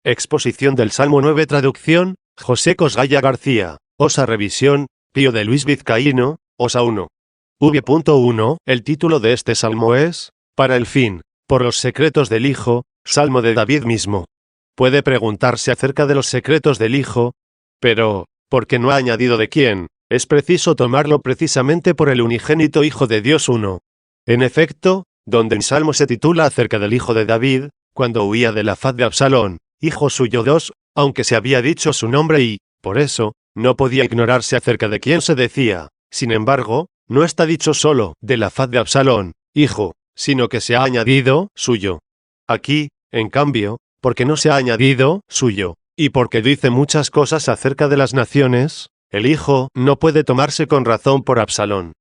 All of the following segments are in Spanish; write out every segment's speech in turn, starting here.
Exposición del Salmo 9. Traducción, José Cosgaya García. Osa revisión, Pío de Luis Vizcaíno, Osa 1. V.1. El título de este salmo es, Para el fin, por los secretos del Hijo, Salmo de David mismo. Puede preguntarse acerca de los secretos del Hijo, pero, ¿por qué no ha añadido de quién? Es preciso tomarlo precisamente por el unigénito Hijo de Dios 1. En efecto, donde el salmo se titula acerca del hijo de David, cuando huía de la faz de Absalón, hijo suyo 2, aunque se había dicho su nombre y, por eso, no podía ignorarse acerca de quién se decía. Sin embargo, no está dicho solo de la faz de Absalón, hijo, sino que se ha añadido suyo. Aquí, en cambio, porque no se ha añadido suyo, y porque dice muchas cosas acerca de las naciones, el hijo no puede tomarse con razón por Absalón.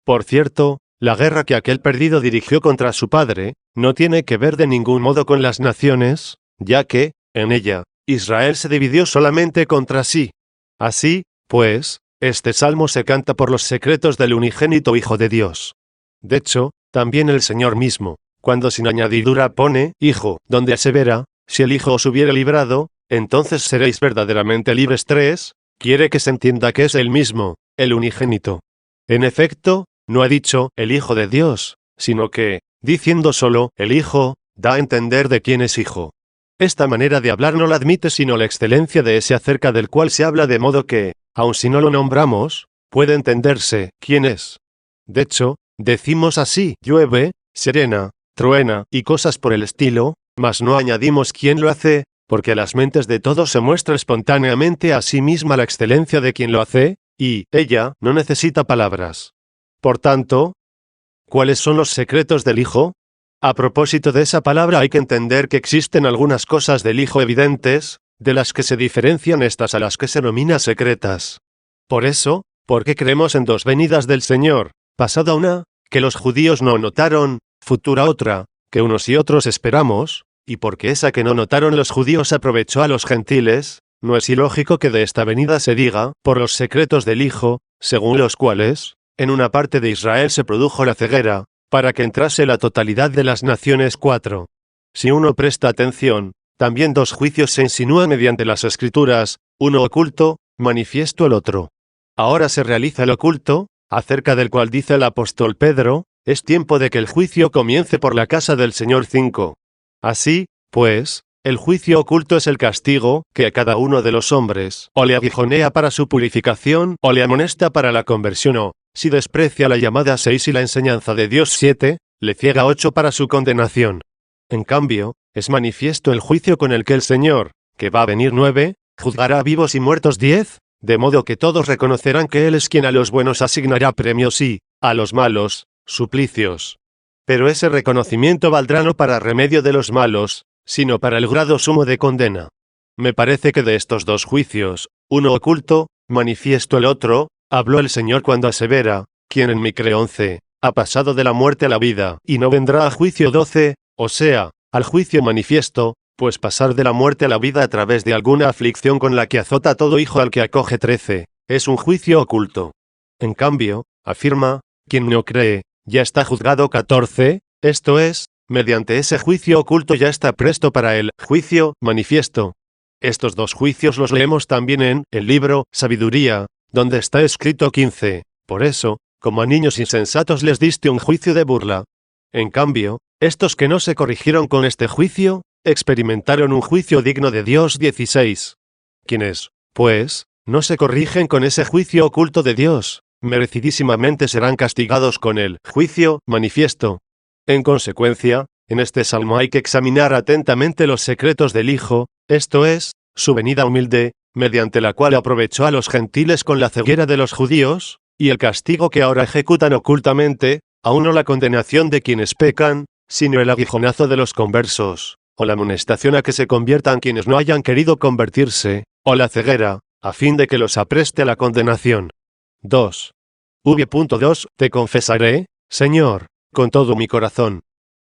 Por cierto, la guerra que aquel perdido dirigió contra su padre, no tiene que ver de ningún modo con las naciones, ya que, en ella, Israel se dividió solamente contra sí. Así, pues, este salmo se canta por los secretos del unigénito Hijo de Dios. De hecho, también el Señor mismo, cuando sin añadidura pone, Hijo, donde asevera, si el Hijo os hubiera librado, entonces seréis verdaderamente libres. 3, quiere que se entienda que es él mismo, el unigénito. En efecto, no ha dicho, el Hijo de Dios, sino que, diciendo solo, el Hijo, da a entender de quién es Hijo. Esta manera de hablar no la admite sino la excelencia de ese acerca del cual se habla, de modo que, aun si no lo nombramos, puede entenderse quién es. De hecho, decimos así, llueve, serena, truena, y cosas por el estilo, mas no añadimos quién lo hace, porque a las mentes de todos se muestra espontáneamente a sí misma la excelencia de quien lo hace, y ella no necesita palabras. Por tanto, ¿cuáles son los secretos del Hijo? A propósito de esa palabra hay que entender que existen algunas cosas del Hijo evidentes, de las que se diferencian estas a las que se denomina secretas. Por eso, porque creemos en dos venidas del Señor, pasada una, que los judíos no notaron, futura otra, que unos y otros esperamos, y porque esa que no notaron los judíos aprovechó a los gentiles, no es ilógico que de esta venida se diga, por los secretos del Hijo, según los cuales, en una parte de Israel se produjo la ceguera, para que entrase la totalidad de las naciones. 4. Si uno presta atención, también dos juicios se insinúan mediante las Escrituras, uno oculto, manifiesto el otro. Ahora se realiza el oculto, acerca del cual dice el apóstol Pedro, es tiempo de que el juicio comience por la casa del Señor. 5. Así, pues, el juicio oculto es el castigo, que a cada uno de los hombres, o le aguijonea para su purificación, o le amonesta para la conversión, o, si desprecia la llamada 6 y la enseñanza de Dios 7, le ciega 8 para su condenación. En cambio, es manifiesto el juicio con el que el Señor, que va a venir 9, juzgará a vivos y muertos 10, de modo que todos reconocerán que Él es quien a los buenos asignará premios y, a los malos, suplicios. Pero ese reconocimiento valdrá no para remedio de los malos, sino para el grado sumo de condena. Me parece que de estos dos juicios, uno oculto, manifiesto el otro, habló el Señor cuando asevera, quien en Micre 11, ha pasado de la muerte a la vida, y no vendrá a juicio. 12, o sea, al juicio manifiesto, pues pasar de la muerte a la vida a través de alguna aflicción con la que azota todo hijo al que acoge. 13, es un juicio oculto. En cambio, afirma, quien no cree, ya está juzgado. 14, esto es, mediante ese juicio oculto ya está presto para el juicio manifiesto. Estos dos juicios los leemos también en el libro Sabiduría, donde está escrito 15, por eso, como a niños insensatos les diste un juicio de burla. En cambio, estos que no se corrigieron con este juicio, experimentaron un juicio digno de Dios. 16. Quienes, pues, no se corrigen con ese juicio oculto de Dios, merecidísimamente serán castigados con el juicio manifiesto. En consecuencia, en este salmo hay que examinar atentamente los secretos del Hijo, esto es, su venida humilde, mediante la cual aprovechó a los gentiles con la ceguera de los judíos, y el castigo que ahora ejecutan ocultamente, aún no la condenación de quienes pecan, sino el aguijonazo de los conversos, o la amonestación a que se conviertan quienes no hayan querido convertirse, o la ceguera, a fin de que los apreste a la condenación. 2. V.2. Te confesaré, Señor, con todo mi corazón.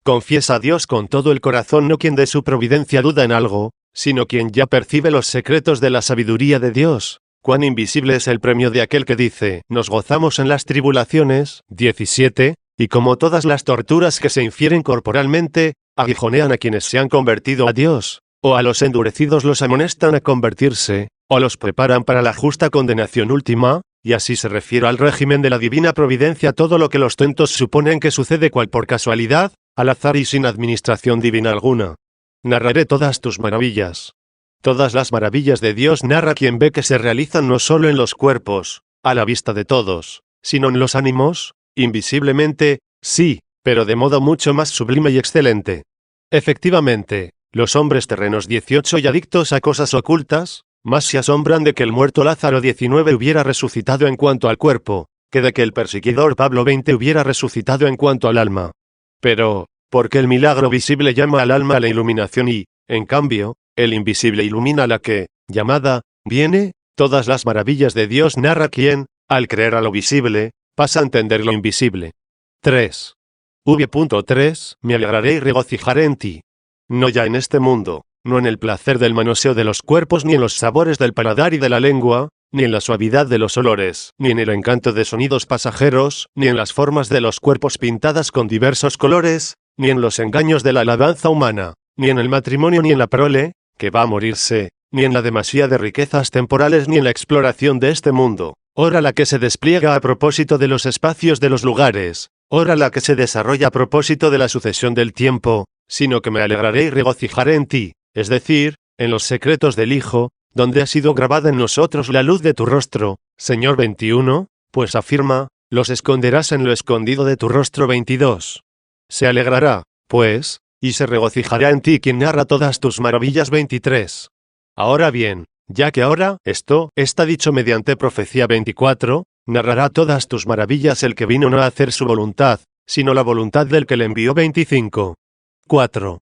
Confiesa a Dios con todo el corazón, no quien de su providencia duda en algo, sino quien ya percibe los secretos de la sabiduría de Dios. Cuán invisible es el premio de aquel que dice, nos gozamos en las tribulaciones. 17, y como todas las torturas que se infieren corporalmente, aguijonean a quienes se han convertido a Dios, O a los endurecidos los amonestan a convertirse, o los preparan para la justa condenación última, y así se refiere al régimen de la divina providencia todo lo que los tontos suponen que sucede cual por casualidad, al azar y sin administración divina alguna. Narraré todas tus maravillas. Todas las maravillas de Dios narra quien ve que se realizan no solo en los cuerpos, a la vista de todos, sino en los ánimos, invisiblemente, sí, pero de modo mucho más sublime y excelente. Efectivamente, los hombres terrenos 18 y adictos a cosas ocultas, más se asombran de que el muerto Lázaro 19 hubiera resucitado en cuanto al cuerpo, que de que el perseguidor Pablo 20 hubiera resucitado en cuanto al alma. Pero, porque el milagro visible llama al alma a la iluminación y, en cambio, el invisible ilumina a la que, llamada, viene, todas las maravillas de Dios narra quien, al creer a lo visible, pasa a entender lo invisible. 3. V.3 Me alegraré y regocijaré en ti. No ya en este mundo, no en el placer del manoseo de los cuerpos ni en los sabores del paladar y de la lengua, ni en la suavidad de los olores, ni en el encanto de sonidos pasajeros, ni en las formas de los cuerpos pintadas con diversos colores, ni en los engaños de la alabanza humana, ni en el matrimonio ni en la prole, que va a morirse, ni en la demasía de riquezas temporales ni en la exploración de este mundo, ora la que se despliega a propósito de los espacios de los lugares, ora la que se desarrolla a propósito de la sucesión del tiempo, sino que me alegraré y regocijaré en ti, es decir, en los secretos del Hijo, donde ha sido grabada en nosotros la luz de tu rostro, Señor 21, pues afirma, los esconderás en lo escondido de tu rostro 22. Se alegrará, pues, y se regocijará en ti quien narra todas tus maravillas 23. Ahora bien, ya que ahora esto está dicho mediante profecía 24, narrará todas tus maravillas el que vino no a hacer su voluntad, sino la voluntad del que le envió 25. 4.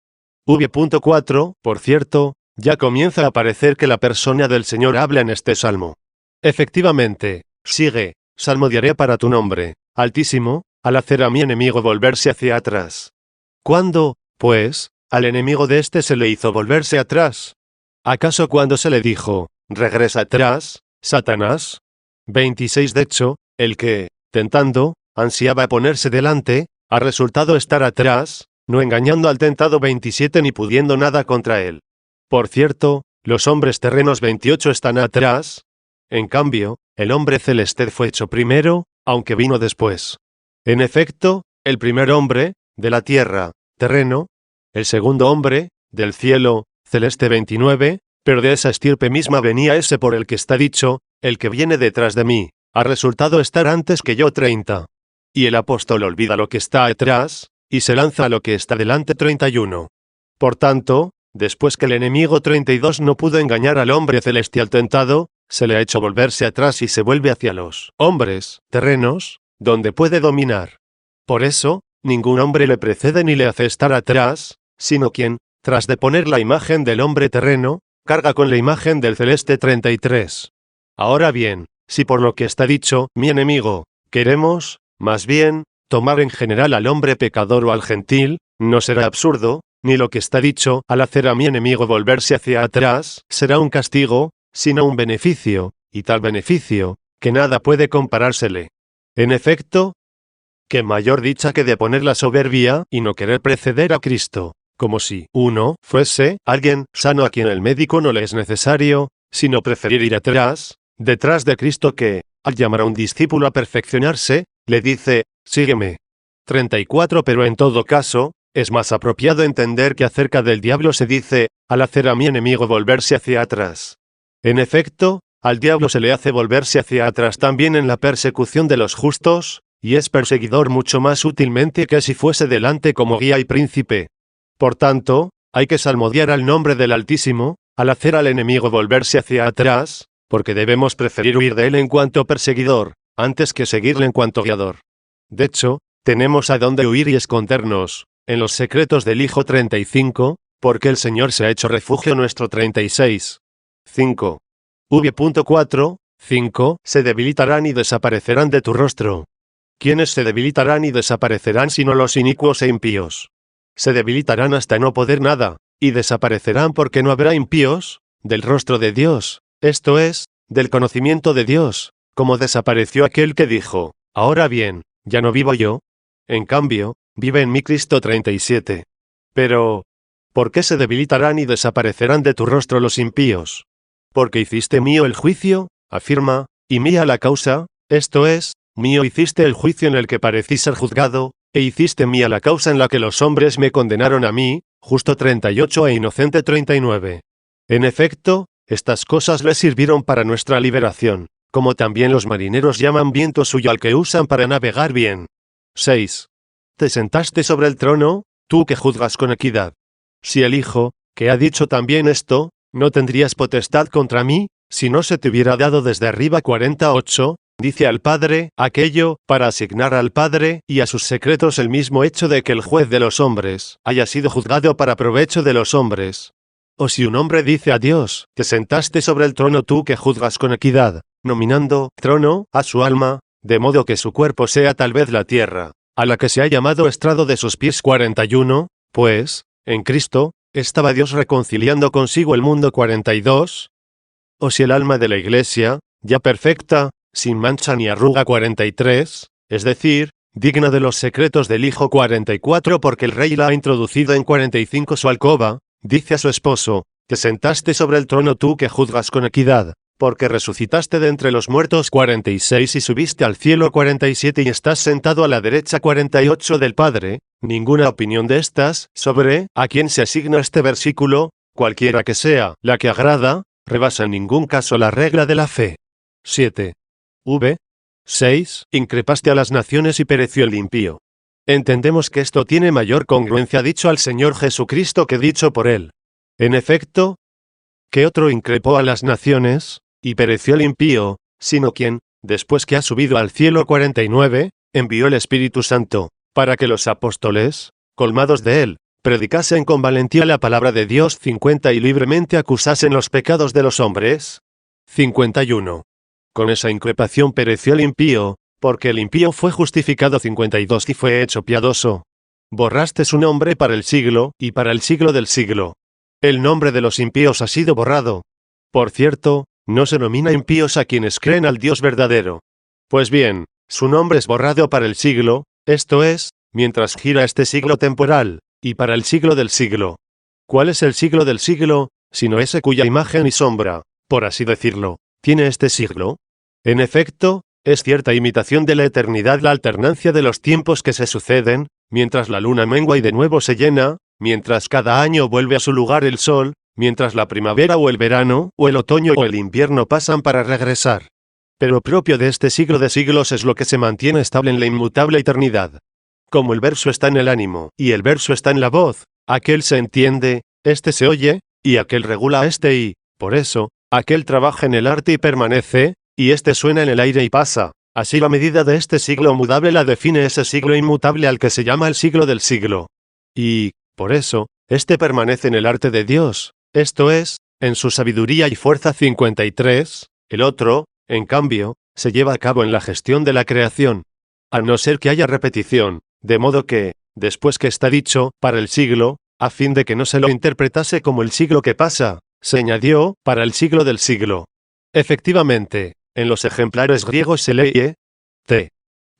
V.4, por cierto, ya comienza a parecer que la persona del Señor habla en este salmo. Efectivamente, sigue, salmodiaré para tu nombre, Altísimo, al hacer a mi enemigo volverse hacia atrás. ¿Cuándo, pues, al enemigo de éste se le hizo volverse atrás? ¿Acaso cuando se le dijo, regresa atrás, Satanás? 26 De hecho, el que, tentando, ansiaba ponerse delante, ha resultado estar atrás, no engañando al tentado 27 ni pudiendo nada contra él. Por cierto, los hombres terrenos 28 están atrás. En cambio, el hombre celeste fue hecho primero, aunque vino después. En efecto, el primer hombre, de la tierra, terreno, el segundo hombre, del cielo, celeste 29, pero de esa estirpe misma venía ese por el que está dicho, el que viene detrás de mí, ha resultado estar antes que yo 30. Y el apóstol olvida lo que está atrás, y se lanza a lo que está delante 31. Por tanto, después que el enemigo 32 no pudo engañar al hombre celestial tentado, se le ha hecho volverse atrás y se vuelve hacia los hombres terrenos, donde puede dominar. Por eso, ningún hombre le precede ni le hace estar atrás, sino quien, tras de poner la imagen del hombre terreno, carga con la imagen del celeste 33. Ahora bien, si por lo que está dicho, mi enemigo, queremos, más bien, tomar en general al hombre pecador o al gentil, no será absurdo, ni lo que está dicho, al hacer a mi enemigo volverse hacia atrás, será un castigo, sino un beneficio, y tal beneficio, que nada puede comparársele. En efecto, qué mayor dicha que de poner la soberbia y no querer preceder a Cristo, como si uno fuese alguien sano a quien el médico no le es necesario, sino preferir ir atrás, detrás de Cristo que, al llamar a un discípulo a perfeccionarse, le dice, sígueme. 34 Pero en todo caso, es más apropiado entender que acerca del diablo se dice, al hacer a mi enemigo volverse hacia atrás. En efecto, al diablo se le hace volverse hacia atrás también en la persecución de los justos, y es perseguidor mucho más útilmente que si fuese delante como guía y príncipe. Por tanto, hay que salmodiar al nombre del Altísimo, al hacer al enemigo volverse hacia atrás, porque debemos preferir huir de él en cuanto perseguidor, antes que seguirle en cuanto guiador. De hecho, tenemos a dónde huir y escondernos, en los secretos del Hijo 35, porque el Señor se ha hecho refugio nuestro 36. 5. V.4, 5 Se debilitarán y desaparecerán de tu rostro. ¿Quiénes se debilitarán y desaparecerán sino los inicuos e impíos? Se debilitarán hasta no poder nada, y desaparecerán porque no habrá impíos, del rostro de Dios, esto es, del conocimiento de Dios, como desapareció aquel que dijo, ahora bien, ya no vivo yo. En cambio, vive en mí Cristo 37. Pero, ¿Por qué se debilitarán y desaparecerán de tu rostro los impíos? Porque hiciste mío el juicio, afirma, y mía la causa, esto es, mío hiciste el juicio en el que parecí ser juzgado, e hiciste mía la causa en la que los hombres me condenaron a mí, justo 38 e inocente 39. En efecto, estas cosas le sirvieron para nuestra liberación, como también los marineros llaman viento suyo al que usan para navegar bien. 6. Te sentaste sobre el trono, tú que juzgas con equidad. Si el Hijo, que ha dicho también esto, no tendrías potestad contra mí, si no se te hubiera dado desde arriba 48, dice al Padre, aquello, para asignar al Padre y a sus secretos el mismo hecho de que el juez de los hombres haya sido juzgado para provecho de los hombres. O si un hombre dice a Dios, te sentaste sobre el trono tú que juzgas con equidad, nominando trono a su alma, de modo que su cuerpo sea tal vez la tierra, a la que se ha llamado estrado de sus pies 41, pues, en Cristo, estaba Dios reconciliando consigo el mundo 42. O si el alma de la Iglesia, ya perfecta, sin mancha ni arruga 43, es decir, digna de los secretos del Hijo 44 porque el Rey la ha introducido en 45 su alcoba, dice a su esposo, te sentaste sobre el trono tú que juzgas con equidad, porque resucitaste de entre los muertos 46 y subiste al cielo 47 y estás sentado a la derecha 48 del Padre, ninguna opinión de estas, sobre a quién se asigna este versículo, cualquiera que sea la que agrada, rebasa en ningún caso la regla de la fe. 7. 6. Increpaste a las naciones y pereció el impío. Entendemos que esto tiene mayor congruencia dicho al Señor Jesucristo que dicho por él. En efecto, ¿qué otro increpó a las naciones, y pereció el impío, sino quien, después que ha subido al cielo 49, envió el Espíritu Santo, para que los apóstoles, colmados de él, predicasen con valentía la palabra de Dios 50 y libremente acusasen los pecados de los hombres? 51. Con esa increpación pereció el impío, porque el impío fue justificado 52 y fue hecho piadoso. Borraste su nombre para el siglo y para el siglo del siglo. El nombre de los impíos ha sido borrado. Por cierto, no se nomina impíos a quienes creen al Dios verdadero. Pues bien, su nombre es borrado para el siglo, esto es, mientras gira este siglo temporal, y para el siglo del siglo. ¿Cuál es el siglo del siglo, sino ese cuya imagen y sombra, por así decirlo, tiene este siglo? En efecto, es cierta imitación de la eternidad la alternancia de los tiempos que se suceden, mientras la luna mengua y de nuevo se llena, mientras cada año vuelve a su lugar el sol, mientras la primavera o el verano, o el otoño o el invierno pasan para regresar. Pero propio de este siglo de siglos es lo que se mantiene estable en la inmutable eternidad. Como el verso está en el ánimo, y el verso está en la voz, aquel se entiende, este se oye, y aquel regula a este y, por eso, aquel trabaja en el arte y permanece, y este suena en el aire y pasa. Así la medida de este siglo mudable la define ese siglo inmutable al que se llama el siglo del siglo. Y, por eso, este permanece en el arte de Dios, esto es, en su sabiduría y fuerza 53, el otro, en cambio, se lleva a cabo en la gestión de la creación. A no ser que haya repetición, de modo que, después que está dicho, para el siglo, a fin de que no se lo interpretase como el siglo que pasa, se añadió, para el siglo del siglo. Efectivamente, en los ejemplares griegos se lee t,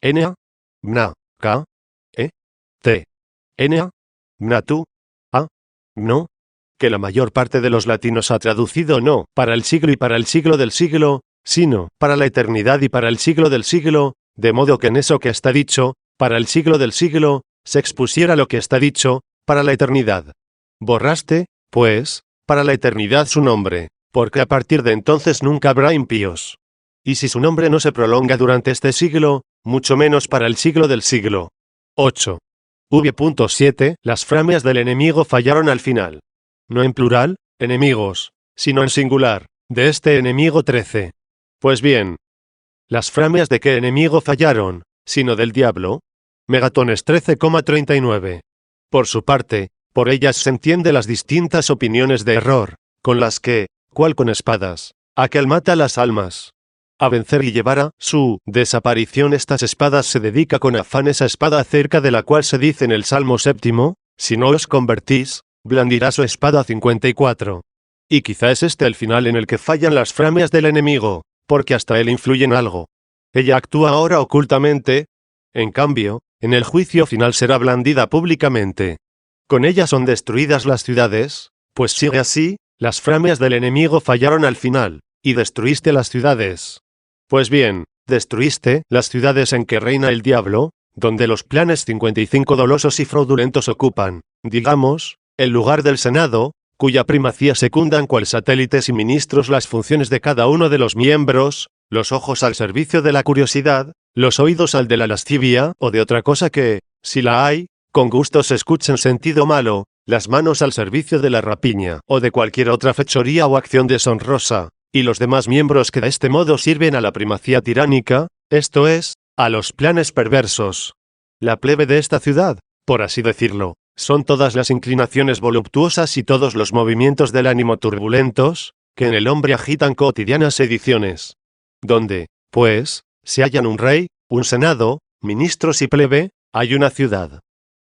n, mna, k, t, n, mnatu, a, no, que la mayor parte de los latinos ha traducido no para el siglo y para el siglo del siglo, sino para la eternidad y para el siglo del siglo, de modo que en eso que está dicho, para el siglo del siglo, se expusiera lo que está dicho, para la eternidad. Borraste, pues, para la eternidad su nombre, porque a partir de entonces nunca habrá impíos. Y si su nombre no se prolonga durante este siglo, mucho menos para el siglo del siglo. 8. V.7. Las framias del enemigo fallaron al final. No en plural, enemigos, sino en singular, de este enemigo 13. Pues bien, ¿las framias de qué enemigo fallaron, sino del diablo? Megatones 13,39. Por su parte, por ellas se entiende las distintas opiniones de error, con las que, cual con espadas, aquel mata las almas. A vencer y llevar a su desaparición estas espadas se dedica con afán esa espada acerca de la cual se dice en el Salmo 7, si no os convertís, blandirá su espada 54. Y quizá es este el final en el que fallan las framias del enemigo, porque hasta él influye en algo. Ella actúa ahora ocultamente, en cambio, en el juicio final será blandida públicamente. con ellas son destruidas las ciudades, pues sigue así, las flamias del enemigo fallaron al final, y destruiste las ciudades. Pues bien, destruiste las ciudades en que reina el diablo, donde los planes 55 dolosos y fraudulentos ocupan, digamos, el lugar del Senado, cuya primacía secundan cual satélites y ministros las funciones de cada uno de los miembros, los ojos al servicio de la curiosidad, los oídos al de la lascivia o de otra cosa que, si la hay, con gusto se escuche en sentido malo, las manos al servicio de la rapiña o de cualquier otra fechoría o acción deshonrosa, y los demás miembros que de este modo sirven a la primacía tiránica, esto es, a los planes perversos. La plebe de esta ciudad, por así decirlo, son todas las inclinaciones voluptuosas y todos los movimientos del ánimo turbulentos, que en el hombre agitan cotidianas ediciones. Donde, pues, se hallan un rey, un senado, ministros y plebe, hay una ciudad.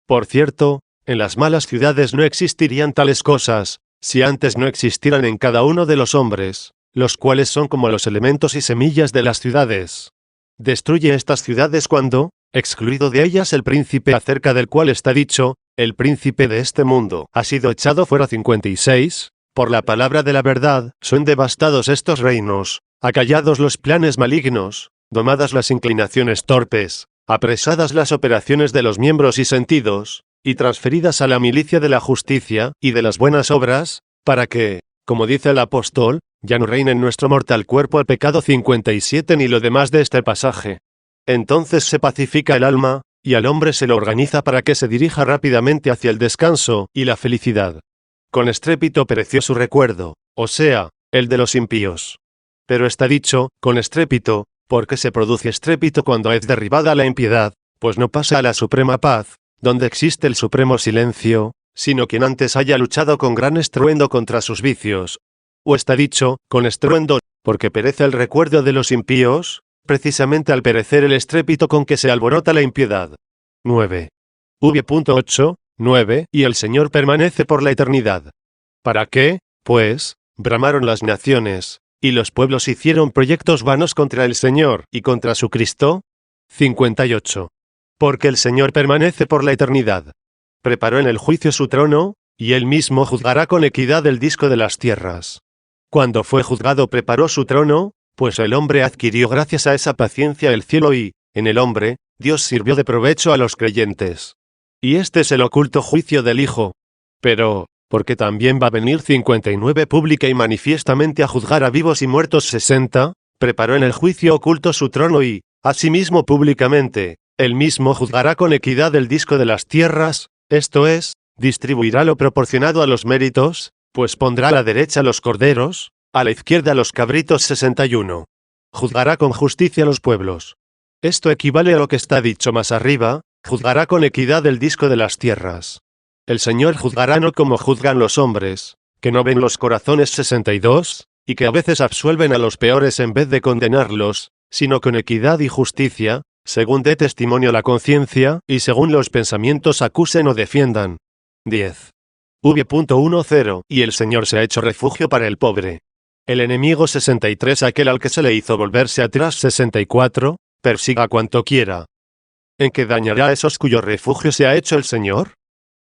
Por cierto, en las malas ciudades no existirían tales cosas, si antes no existieran en cada uno de los hombres, los cuales son como los elementos y semillas de las ciudades. Destruye estas ciudades cuando, excluido de ellas el príncipe acerca del cual está dicho, el príncipe de este mundo ha sido echado fuera. 56, por la palabra de la verdad, son devastados estos reinos, acallados los planes malignos, domadas las inclinaciones torpes, apresadas las operaciones de los miembros y sentidos, y transferidas a la milicia de la justicia y de las buenas obras, para que, como dice el apóstol, ya no reine en nuestro mortal cuerpo el pecado. 57 ni lo demás de este pasaje. Entonces se pacifica el alma, y al hombre se lo organiza para que se dirija rápidamente hacia el descanso y la felicidad. Con estrépito pereció su recuerdo, o sea, el de los impíos. Pero está dicho, con estrépito, porque se produce estrépito cuando es derribada la impiedad, pues no pasa a la suprema paz, donde existe el supremo silencio, sino quien antes haya luchado con gran estruendo contra sus vicios. O está dicho, con estruendo, porque perece el recuerdo de los impíos, precisamente al perecer el estrépito con que se alborota la impiedad. 9. V.8, 9, y el Señor permanece por la eternidad. ¿Para qué, pues, bramaron las naciones, y los pueblos hicieron proyectos vanos contra el Señor y contra su Cristo? 58. Porque el Señor permanece por la eternidad. Preparó en el juicio su trono, y él mismo juzgará con equidad el disco de las tierras. Cuando fue juzgado preparó su trono, pues el hombre adquirió gracias a esa paciencia el cielo y, en el hombre, Dios sirvió de provecho a los creyentes. Y este es el oculto juicio del Hijo. Pero, porque también va a venir 59 pública y manifiestamente a juzgar a vivos y muertos. 60, preparó en el juicio oculto su trono y, asimismo públicamente, él mismo juzgará con equidad el disco de las tierras, esto es, distribuirá lo proporcionado a los méritos, pues pondrá a la derecha los corderos, a la izquierda los cabritos. 61. Juzgará con justicia los pueblos. Esto equivale a lo que está dicho más arriba, juzgará con equidad el disco de las tierras. El Señor juzgará no como juzgan los hombres, que no ven los corazones. 62, y que a veces absuelven a los peores en vez de condenarlos, sino con equidad y justicia, según dé testimonio la conciencia, y según los pensamientos acusen o defiendan. 10. V.10, y el Señor se ha hecho refugio para el pobre. El enemigo. 63, aquel al que se le hizo volverse atrás. 64, persiga cuanto quiera. ¿En qué dañará a esos cuyo refugio se ha hecho el Señor?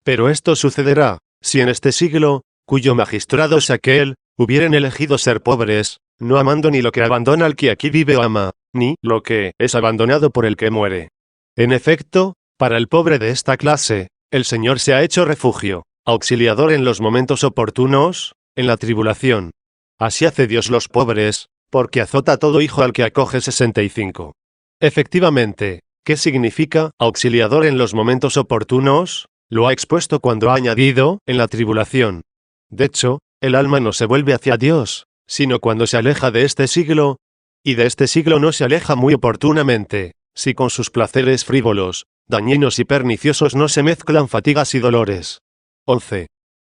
Pero esto sucederá, si en este siglo, cuyo magistrado es aquel, hubieren elegido ser pobres, no amando ni lo que abandona el que aquí vive o ama, ni lo que es abandonado por el que muere. En efecto, para el pobre de esta clase, el Señor se ha hecho refugio, auxiliador en los momentos oportunos, en la tribulación. Así hace Dios los pobres, porque azota a todo hijo al que acoge. 65. Efectivamente, ¿qué significa auxiliador en los momentos oportunos? Lo ha expuesto cuando ha añadido, en la tribulación. De hecho, el alma no se vuelve hacia Dios, sino cuando se aleja de este siglo, y de este siglo no se aleja muy oportunamente, si con sus placeres frívolos, dañinos y perniciosos no se mezclan fatigas y dolores. 11.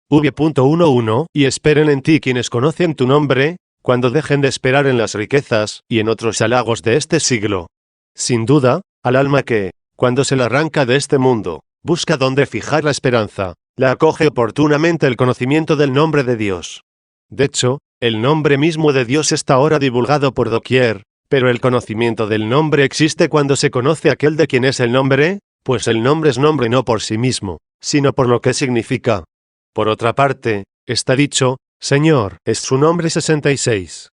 V.11, y esperen en ti quienes conocen tu nombre, cuando dejen de esperar en las riquezas y en otros halagos de este siglo. Sin duda, al alma que, cuando se la arranca de este mundo, busca dónde fijar la esperanza, la acoge oportunamente el conocimiento del nombre de Dios. De hecho, el nombre mismo de Dios está ahora divulgado por doquier, pero el conocimiento del nombre existe cuando se conoce aquel de quien es el nombre, pues el nombre es nombre no por sí mismo, sino por lo que significa. Por otra parte, está dicho, Señor, es su nombre 66.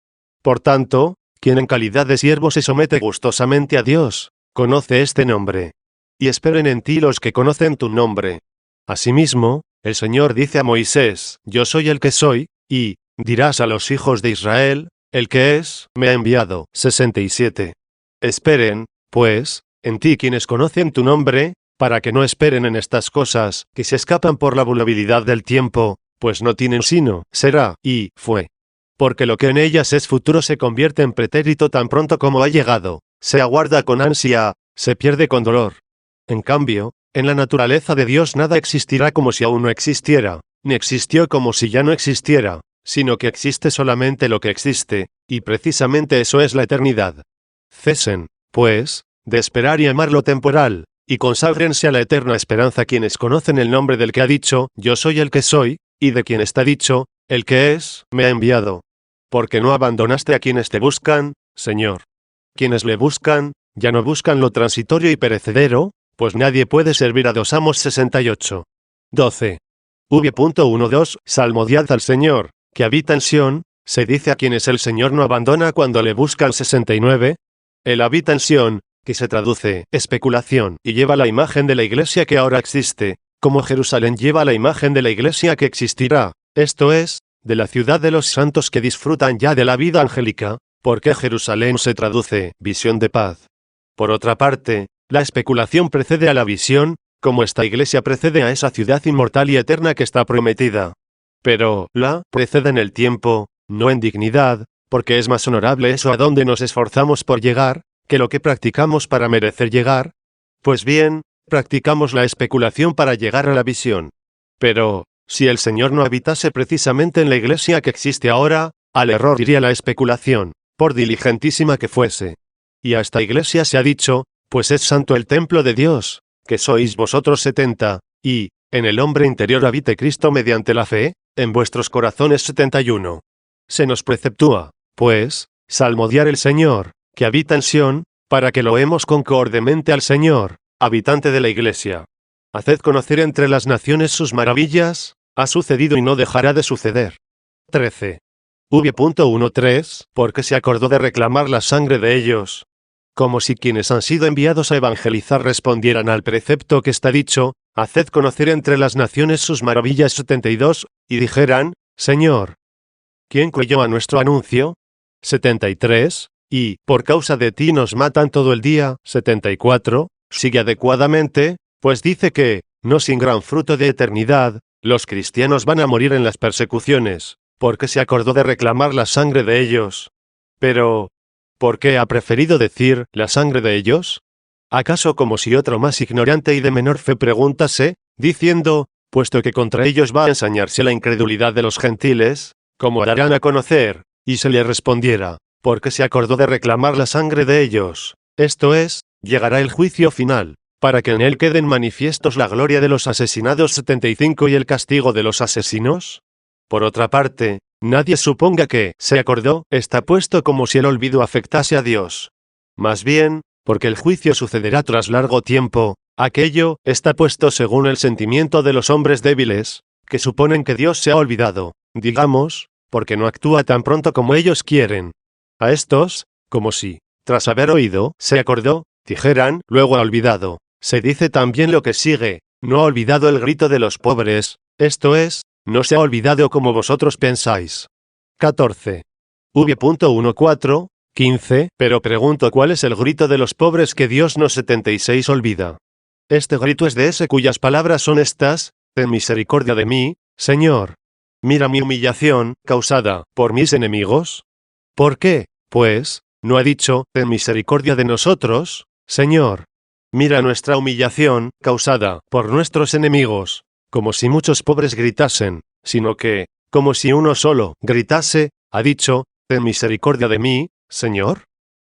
Por tanto, quien en calidad de siervo se somete gustosamente a Dios, conoce este nombre. Y esperen en ti los que conocen tu nombre. Asimismo, el Señor dice a Moisés, yo soy el que soy, y dirás a los hijos de Israel, el que es, me ha enviado. 67. Esperen, pues, en ti quienes conocen tu nombre, para que no esperen en estas cosas, que se escapan por la volubilidad del tiempo, pues no tienen sino, será, y, fue. Porque lo que en ellas es futuro se convierte en pretérito tan pronto como ha llegado, se aguarda con ansia, se pierde con dolor. En cambio, en la naturaleza de Dios nada existirá como si aún no existiera, ni existió como si ya no existiera, sino que existe solamente lo que existe, y precisamente eso es la eternidad. Cesen, pues, de esperar y amar lo temporal, y conságrense a la eterna esperanza quienes conocen el nombre del que ha dicho, yo soy el que soy, y de quien está dicho, el que es, me ha enviado. Porque no abandonaste a quienes te buscan, Señor. Quienes le buscan, ya no buscan lo transitorio y perecedero, pues nadie puede servir a dos amos. 68. 12. V.12 Salmodiad al Señor, que habita en Sión, se dice a quienes el Señor no abandona cuando le buscan. 69. Él habita en Sión, que se traduce, especulación, y lleva la imagen de la iglesia que ahora existe, como Jerusalén lleva la imagen de la iglesia que existirá, esto es, de la ciudad de los santos que disfrutan ya de la vida angélica, porque Jerusalén se traduce, visión de paz. Por otra parte, la especulación precede a la visión, como esta iglesia precede a esa ciudad inmortal y eterna que está prometida. Pero, la precede en el tiempo, no en dignidad, porque es más honorable eso a donde nos esforzamos por llegar, que lo que practicamos para merecer llegar. Pues bien, practicamos la especulación para llegar a la visión. Pero, si el Señor no habitase precisamente en la iglesia que existe ahora, al error iría la especulación, por diligentísima que fuese. Y a esta iglesia se ha dicho, pues es santo el templo de Dios, que sois vosotros 70, y, en el hombre interior habite Cristo mediante la fe, en vuestros corazones. 71. Se nos preceptúa, pues, salmodiar el Señor, que habita en Sión, para que loemos concordemente al Señor, habitante de la iglesia. Haced conocer entre las naciones sus maravillas, ha sucedido y no dejará de suceder. 13. V.13 Porque se acordó de reclamar la sangre de ellos. Como si quienes han sido enviados a evangelizar respondieran al precepto que está dicho, haced conocer entre las naciones sus maravillas. 72, y dijeran, Señor, ¿quién creyó a nuestro anuncio? 73, y, por causa de ti nos matan todo el día. 74, sigue adecuadamente, pues dice que, no sin gran fruto de eternidad, los cristianos van a morir en las persecuciones, porque se acordó de reclamar la sangre de ellos. Pero, ¿por qué ha preferido decir la sangre de ellos? ¿Acaso como si otro más ignorante y de menor fe preguntase, diciendo, puesto que contra ellos va a ensañarse la incredulidad de los gentiles, ¿cómo darán a conocer? Y se le respondiera, porque se acordó de reclamar la sangre de ellos, esto es, llegará el juicio final, para que en él queden manifiestos la gloria de los asesinados. 75 y el castigo de los asesinos. Por otra parte, nadie suponga que se acordó está puesto como si el olvido afectase a Dios. Más bien, porque el juicio sucederá tras largo tiempo, aquello está puesto según el sentimiento de los hombres débiles, que suponen que Dios se ha olvidado, digamos, porque no actúa tan pronto como ellos quieren. A estos, como si, tras haber oído, se acordó, dijeran, luego ha olvidado. Se dice también lo que sigue, no ha olvidado el grito de los pobres, esto es, no se ha olvidado como vosotros pensáis. 14. V.14, 15, pero pregunto cuál es el grito de los pobres que Dios no 76 olvida. Este grito es de ese cuyas palabras son estas, ten misericordia de mí, Señor. Mira mi humillación, causada por mis enemigos. ¿Por qué, pues, no ha dicho, ten misericordia de nosotros, Señor? Mira nuestra humillación, causada por nuestros enemigos, como si muchos pobres gritasen, sino que, como si uno solo gritase, ha dicho, ten misericordia de mí, Señor.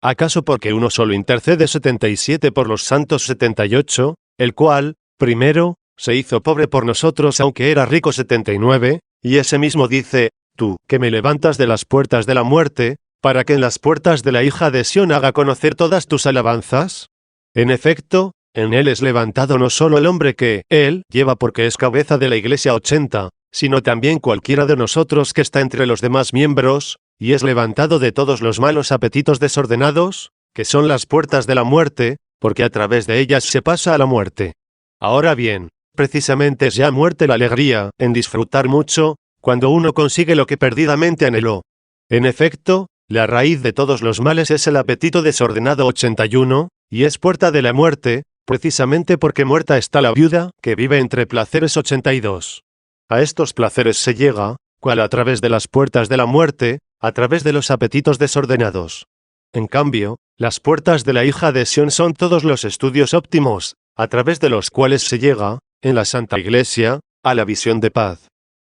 ¿Acaso porque uno solo intercede 77 por los santos 78, el cual, primero, se hizo pobre por nosotros aunque era rico 79, y ese mismo dice, tú, que me levantas de las puertas de la muerte, para que en las puertas de la hija de Sión haga conocer todas tus alabanzas? En efecto, En él es levantado no solo el hombre que él lleva porque es cabeza de la Iglesia 80, sino también cualquiera de nosotros que está entre los demás miembros, y es levantado de todos los malos apetitos desordenados, que son las puertas de la muerte, porque a través de ellas se pasa a la muerte. Ahora bien, precisamente es ya muerte la alegría en disfrutar mucho, cuando uno consigue lo que perdidamente anheló. En efecto, la raíz de todos los males es el apetito desordenado 81, y es puerta de la muerte, precisamente porque muerta está la viuda, que vive entre placeres 82. A estos placeres se llega, cual a través de las puertas de la muerte, a través de los apetitos desordenados. En cambio, las puertas de la hija de Sión son todos los estudios óptimos, a través de los cuales se llega, en la Santa Iglesia, a la visión de paz.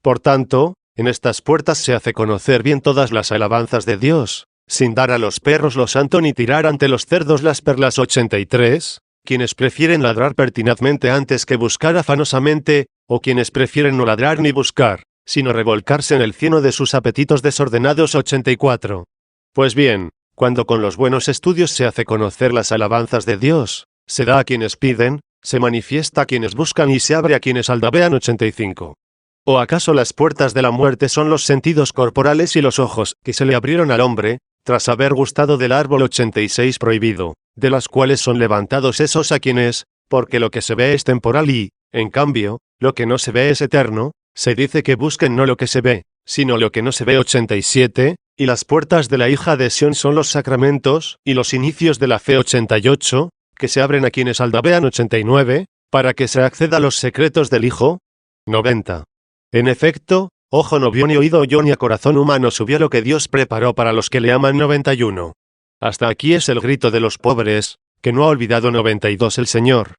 Por tanto, en estas puertas se hace conocer bien todas las alabanzas de Dios, sin dar a los perros lo santo ni tirar ante los cerdos las perlas 83, quienes prefieren ladrar pertinazmente antes que buscar afanosamente, o quienes prefieren no ladrar ni buscar, sino revolcarse en el cieno de sus apetitos desordenados 84. Pues bien, cuando con los buenos estudios se hace conocer las alabanzas de Dios, se da a quienes piden, se manifiesta a quienes buscan y se abre a quienes aldabean 85. ¿O acaso las puertas de la muerte son los sentidos corporales y los ojos que se le abrieron al hombre, tras haber gustado del árbol 86 prohibido, de las cuales son levantados esos a quienes, porque lo que se ve es temporal y, en cambio, lo que no se ve es eterno, se dice que busquen no lo que se ve, sino lo que no se ve 87, y las puertas de la hija de Sión son los sacramentos, y los inicios de la fe 88, que se abren a quienes aldabean 89, para que se acceda a los secretos del Hijo 90. En efecto, ojo no vio ni oído oyó ni a corazón humano subió lo que Dios preparó para los que le aman 91. Hasta aquí es el grito de los pobres, que no ha olvidado 92 el Señor.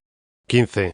15.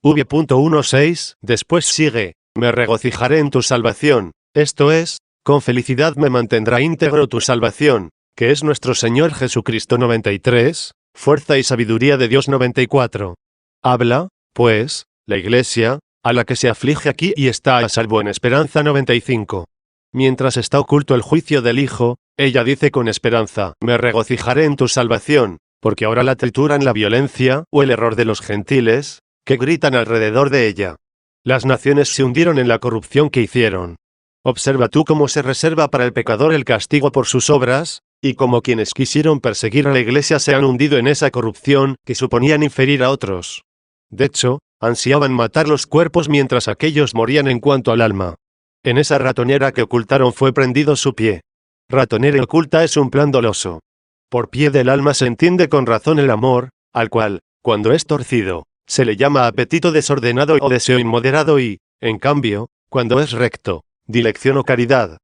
V.16, después sigue, me regocijaré en tu salvación, esto es, con felicidad me mantendrá íntegro tu salvación, que es nuestro Señor Jesucristo 93, fuerza y sabiduría de Dios 94. Habla, pues, la Iglesia, a la que se aflige aquí y está a salvo en esperanza 95. Mientras está oculto el juicio del Hijo, ella dice con esperanza, me regocijaré en tu salvación, porque ahora la trituran la violencia o el error de los gentiles, que gritan alrededor de ella. Las naciones se hundieron en la corrupción que hicieron. Observa tú cómo se reserva para el pecador el castigo por sus obras, y como quienes quisieron perseguir a la Iglesia se han hundido en esa corrupción que suponían inferir a otros. De hecho, ansiaban matar los cuerpos mientras aquellos morían en cuanto al alma. En esa ratonera que ocultaron fue prendido su pie. Ratonera y oculta es un plan doloso. Por pie del alma se entiende con razón el amor, al cual, cuando es torcido, se le llama apetito desordenado o deseo inmoderado y, en cambio, cuando es recto, dilección o caridad.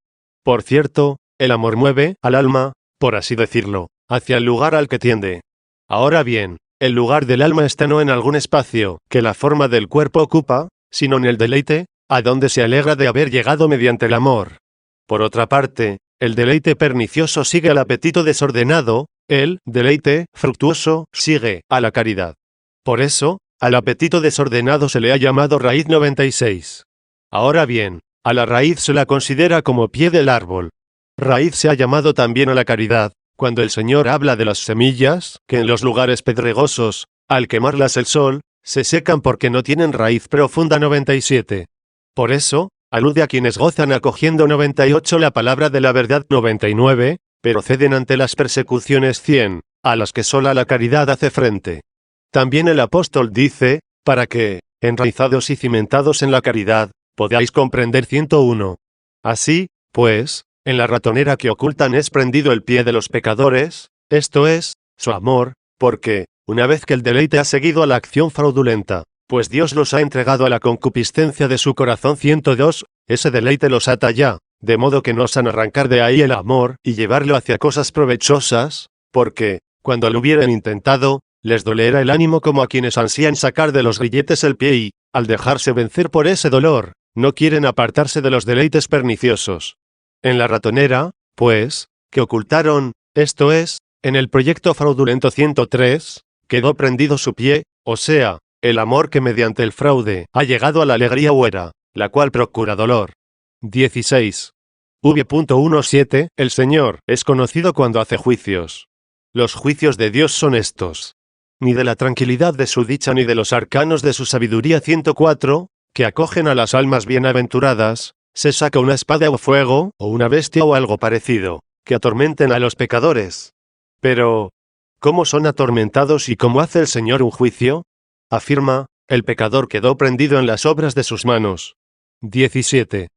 Por cierto, el amor mueve al alma, por así decirlo, hacia el lugar al que tiende. Ahora bien, el lugar del alma está no en algún espacio que la forma del cuerpo ocupa, sino en el deleite, a donde se alegra de haber llegado mediante el amor. Por otra parte, el deleite pernicioso sigue al apetito desordenado, el deleite fructuoso sigue a la caridad. Por eso, al apetito desordenado se le ha llamado raíz 96. Ahora bien, a la raíz se la considera como pie del árbol. Raíz se ha llamado también a la caridad, cuando el Señor habla de las semillas, que en los lugares pedregosos, al quemarlas el sol, se secan porque no tienen raíz profunda 97. Por eso, alude a quienes gozan acogiendo 98 la palabra de la verdad 99, pero ceden ante las persecuciones 100, a las que sola la caridad hace frente. También el apóstol dice, para que, enraizados y cimentados en la caridad, podáis comprender 101. Así, pues, en la ratonera que ocultan es prendido el pie de los pecadores, esto es, su amor, porque, una vez que el deleite ha seguido a la acción fraudulenta, pues Dios los ha entregado a la concupiscencia de su corazón 102, ese deleite los ata ya, de modo que no osan arrancar de ahí el amor y llevarlo hacia cosas provechosas, porque, cuando lo hubieran intentado, les dolerá el ánimo como a quienes ansían sacar de los grilletes el pie y, al dejarse vencer por ese dolor, no quieren apartarse de los deleites perniciosos. En la ratonera, pues, que ocultaron, esto es, en el proyecto fraudulento 103, quedó prendido su pie, o sea, el amor que mediante el fraude ha llegado a la alegría huera, la cual procura dolor. 16. V.17, el Señor es conocido cuando hace juicios. Los juicios de Dios son estos. ni de la tranquilidad de su dicha ni de los arcanos de su sabiduría. 104, que acogen a las almas bienaventuradas, se saca una espada o fuego, o una bestia o algo parecido, que atormenten a los pecadores. Pero, ¿cómo son atormentados y cómo hace el Señor un juicio? Afirma, el pecador quedó prendido en las obras de sus manos. 17.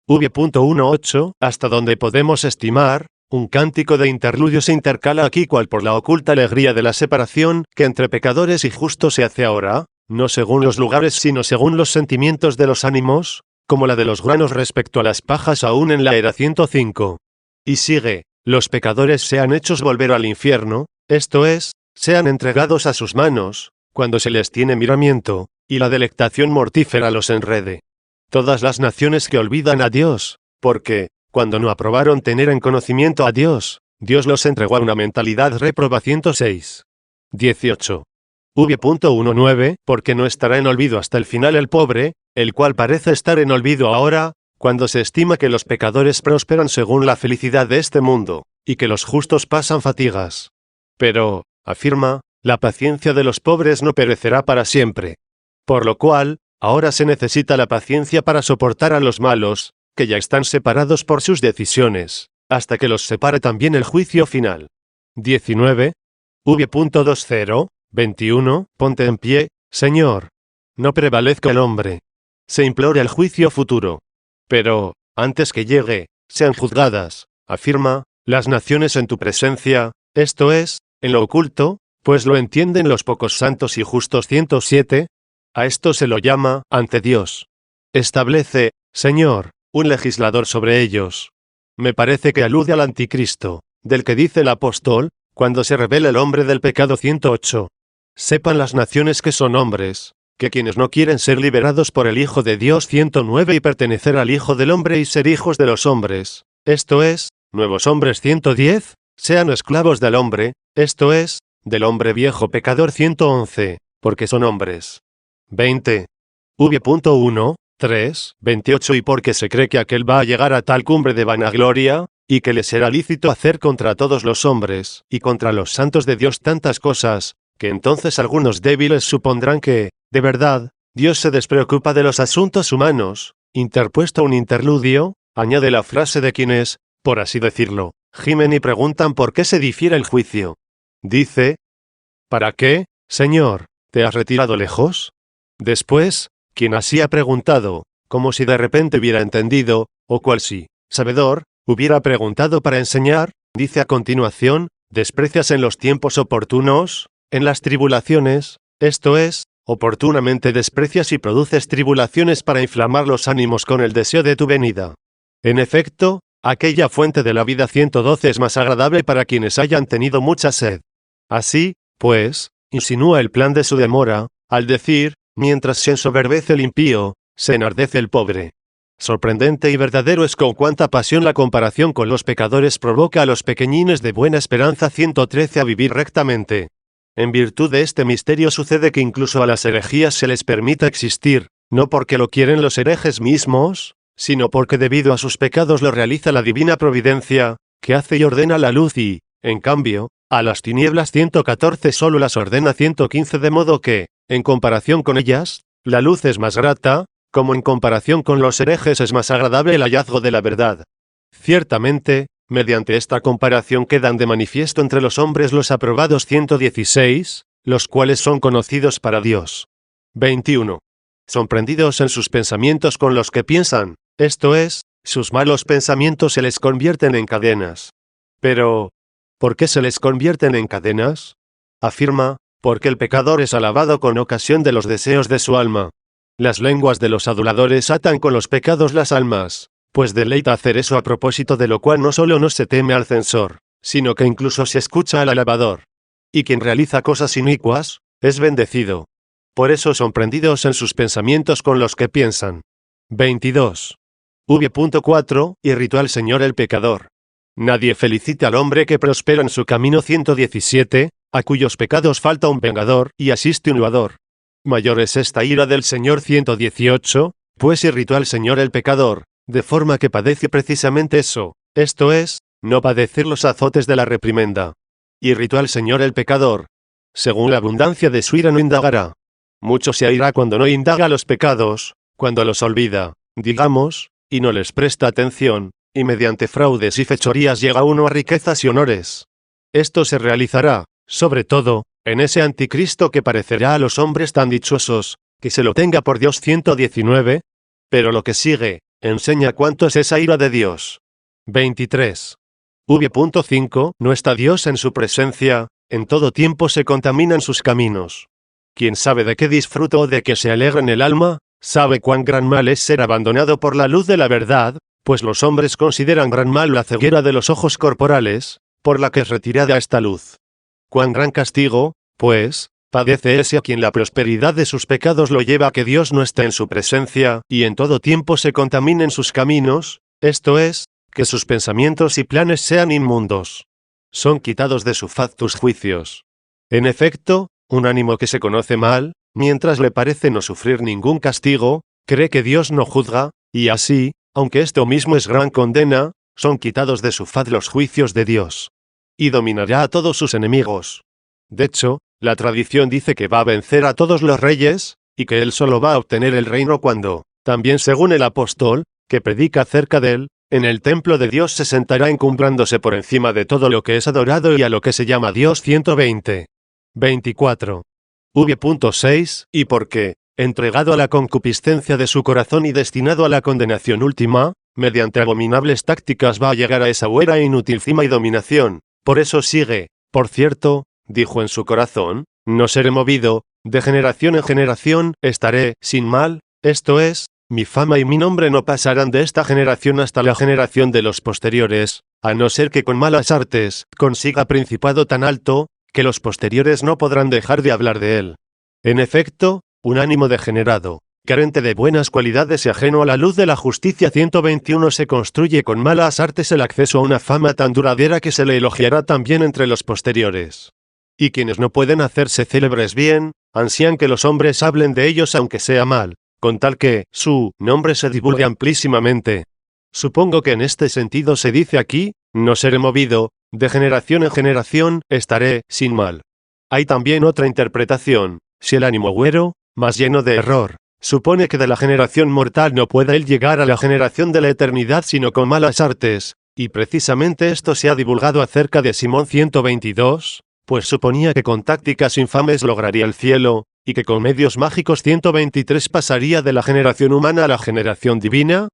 V.18, hasta donde podemos estimar, un cántico de interludio se intercala aquí cual por la oculta alegría de la separación que entre pecadores y justos se hace ahora, no según los lugares sino según los sentimientos de los ánimos, como la de los granos respecto a las pajas aún en la era 105. Y sigue, los pecadores sean hechos volver al infierno, esto es, sean entregados a sus manos, cuando se les tiene miramiento, y la delectación mortífera los enrede. Todas las naciones que olvidan a Dios, porque, cuando no aprobaron tener en conocimiento a Dios, Dios los entregó a una mentalidad reproba. 106. 18. V.19, porque no estará en olvido hasta el final el pobre, el cual parece estar en olvido ahora, cuando se estima que los pecadores prosperan según la felicidad de este mundo, y que los justos pasan fatigas. Pero, afirma, la paciencia de los pobres no perecerá para siempre. Por lo cual, ahora se necesita la paciencia para soportar a los malos, que ya están separados por sus decisiones, hasta que los separe también el juicio final. 19. V.20, 21, ponte en pie, Señor. No prevalezca el hombre. Se implora el juicio futuro. Pero, antes que llegue, sean juzgadas, afirma, las naciones en tu presencia, esto es, en lo oculto, pues lo entienden los pocos santos y justos. 107. A esto se lo llama, ante Dios. Establece, Señor, un legislador sobre ellos. Me parece que alude al anticristo, del que dice el apóstol, cuando se revela el hombre del pecado. 108. Sepan las naciones que son hombres, que quienes no quieren ser liberados por el Hijo de Dios. 109 y pertenecer al Hijo del Hombre y ser hijos de los hombres, esto es, nuevos hombres. 110, sean esclavos del hombre, esto es, del hombre viejo pecador. 111, porque son hombres. 20. V.1, 3, 28 y porque se cree que aquel va a llegar a tal cumbre de vanagloria, y que le será lícito hacer contra todos los hombres, y contra los santos de Dios tantas cosas, que entonces algunos débiles supondrán que, de verdad, Dios se despreocupa de los asuntos humanos. Interpuesto un interludio, añade la frase de quienes, por así decirlo, gimen y preguntan por qué se difiere el juicio. Dice, ¿para qué, Señor, te has retirado lejos? Después, quien así ha preguntado, como si de repente hubiera entendido, o cual si, sabedor, hubiera preguntado para enseñar, dice a continuación, ¿desprecias en los tiempos oportunos, en las tribulaciones, esto es, oportunamente desprecias y produces tribulaciones para inflamar los ánimos con el deseo de tu venida? En efecto, aquella fuente de la vida. 112 es más agradable para quienes hayan tenido mucha sed. Así, pues, insinúa el plan de su demora, al decir, mientras se ensoberbece el impío, se enardece el pobre. Sorprendente y verdadero es con cuánta pasión la comparación con los pecadores provoca a los pequeñines de buena esperanza. 113 a vivir rectamente. En virtud de este misterio sucede que incluso a las herejías se les permita existir, no porque lo quieren los herejes mismos, sino porque debido a sus pecados lo realiza la divina providencia, que hace y ordena la luz y, en cambio, a las tinieblas. 114 solo las ordena. 115 de modo que, en comparación con ellas, la luz es más grata, como en comparación con los herejes es más agradable el hallazgo de la verdad. Ciertamente, mediante esta comparación quedan de manifiesto entre los hombres los aprobados. 116, los cuales son conocidos para Dios. 21. Son prendidos en sus pensamientos con los que piensan, esto es, sus malos pensamientos se les convierten en cadenas. Pero, ¿por qué se les convierten en cadenas? Afirma, porque el pecador es alabado con ocasión de los deseos de su alma. Las lenguas de los aduladores atan con los pecados las almas, pues deleita hacer eso a propósito de lo cual no solo no se teme al censor, sino que incluso se escucha al alabador. Y quien realiza cosas inicuas, es bendecido. Por eso son prendidos en sus pensamientos con los que piensan. 22. V.4, irritó al Señor el pecador. Nadie felicita al hombre que prospera en su camino. 117, a cuyos pecados falta un vengador y asiste un loador. Mayor es esta ira del Señor. 118, pues irritó al Señor el pecador, de forma que padece precisamente eso, esto es, no padecer los azotes de la reprimenda. Irritó al Señor el pecador. según la abundancia de su ira no indagará. Mucho se airá cuando no indaga los pecados, cuando los olvida, digamos, y no les presta atención, y mediante fraudes y fechorías llega uno a riquezas y honores. Esto se realizará, sobre todo, en ese anticristo que parecerá a los hombres tan dichosos, que se lo tenga por Dios. 119. Pero lo que sigue, enseña cuánto es esa ira de Dios. 23. V.5. No está Dios en su presencia, en todo tiempo se contaminan sus caminos. Quien sabe de qué disfruta o de qué se alegra en el alma, sabe cuán gran mal es ser abandonado por la luz de la verdad, pues los hombres consideran gran mal la ceguera de los ojos corporales, por la que es retirada esta luz. Cuán gran castigo, pues, padece ese a quien la prosperidad de sus pecados lo lleva a que Dios no esté en su presencia, y en todo tiempo se contaminen sus caminos, esto es, que sus pensamientos y planes sean inmundos. Son quitados de su faz tus juicios. En efecto, un ánimo que se conoce mal, mientras le parece no sufrir ningún castigo, cree que Dios no juzga, y así, aunque esto mismo es gran condena, son quitados de su faz los juicios de Dios. Y dominará a todos sus enemigos. De hecho, la tradición dice que va a vencer a todos los reyes, y que él solo va a obtener el reino cuando, también según el apóstol, que predica acerca de él, en el templo de Dios se sentará encumbrándose por encima de todo lo que es adorado y a lo que se llama Dios. 120. 24. V.6. Y porque, entregado a la concupiscencia de su corazón y destinado a la condenación última, mediante abominables tácticas va a llegar a esa huera e inútil cima y dominación. Por eso sigue, por cierto, dijo en su corazón, no seré movido, de generación en generación estaré sin mal, esto es, mi fama y mi nombre no pasarán de esta generación hasta la generación de los posteriores, a no ser que con malas artes consiga principado tan alto, que los posteriores no podrán dejar de hablar de él. En efecto, un ánimo degenerado, carente de buenas cualidades y ajeno a la luz de la justicia. 121 se construye con malas artes el acceso a una fama tan duradera que se le elogiará también entre los posteriores. Y quienes no pueden hacerse célebres bien, ansían que los hombres hablen de ellos aunque sea mal, con tal que su nombre se divulgue amplísimamente. Supongo que en este sentido se dice aquí, no seré movido, de generación en generación estaré sin mal. Hay también otra interpretación, si el ánimo güero, más lleno de error, supone que de la generación mortal no puede él llegar a la generación de la eternidad sino con malas artes, y precisamente esto se ha divulgado acerca de Simón. 122, pues suponía que con tácticas infames lograría el cielo, y que con medios mágicos. 123 pasaría de la generación humana a la generación divina.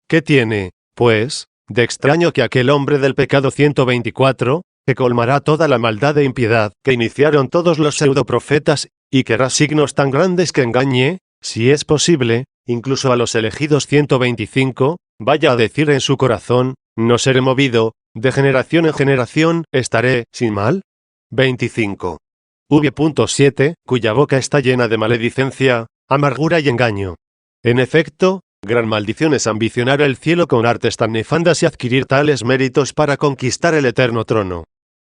¿Qué tiene, pues, de extraño que aquel hombre del pecado? 124, que colmará toda la maldad e impiedad que iniciaron todos los pseudoprofetas, y que hará signos tan grandes que engañe, si es posible, incluso a los elegidos. 125, vaya a decir en su corazón, no seré movido, de generación en generación estaré sin mal. 25. V.7, cuya boca está llena de maledicencia, amargura y engaño. En efecto, gran maldición es ambicionar el cielo con artes tan nefandas y adquirir tales méritos para conquistar el eterno trono.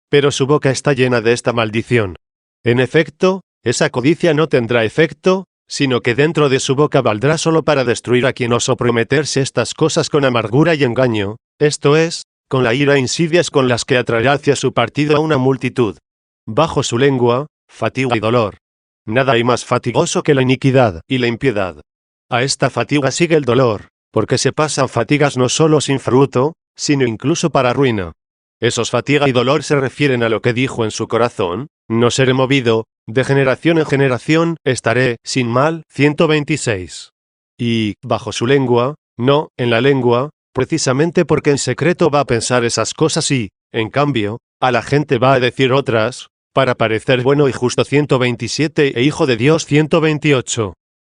Pero su boca está llena de esta maldición. En efecto, esa codicia no tendrá efecto, sino que dentro de su boca valdrá solo para destruir a quien osó prometerse estas cosas con amargura y engaño, esto es, con la ira e insidias con las que atraerá hacia su partido a una multitud. Bajo su lengua, fatiga y dolor. Nada hay más fatigoso que la iniquidad y la impiedad. A esta fatiga sigue el dolor, porque se pasan fatigas no solo sin fruto, sino incluso para ruina. Esos fatiga y dolor se refieren a lo que dijo en su corazón, no seré movido, de generación en generación estaré sin mal. 126. Y, bajo su lengua, no, en la lengua, precisamente porque en secreto va a pensar esas cosas y, en cambio, a la gente va a decir otras, para parecer bueno y justo. 127 e hijo de Dios. 128.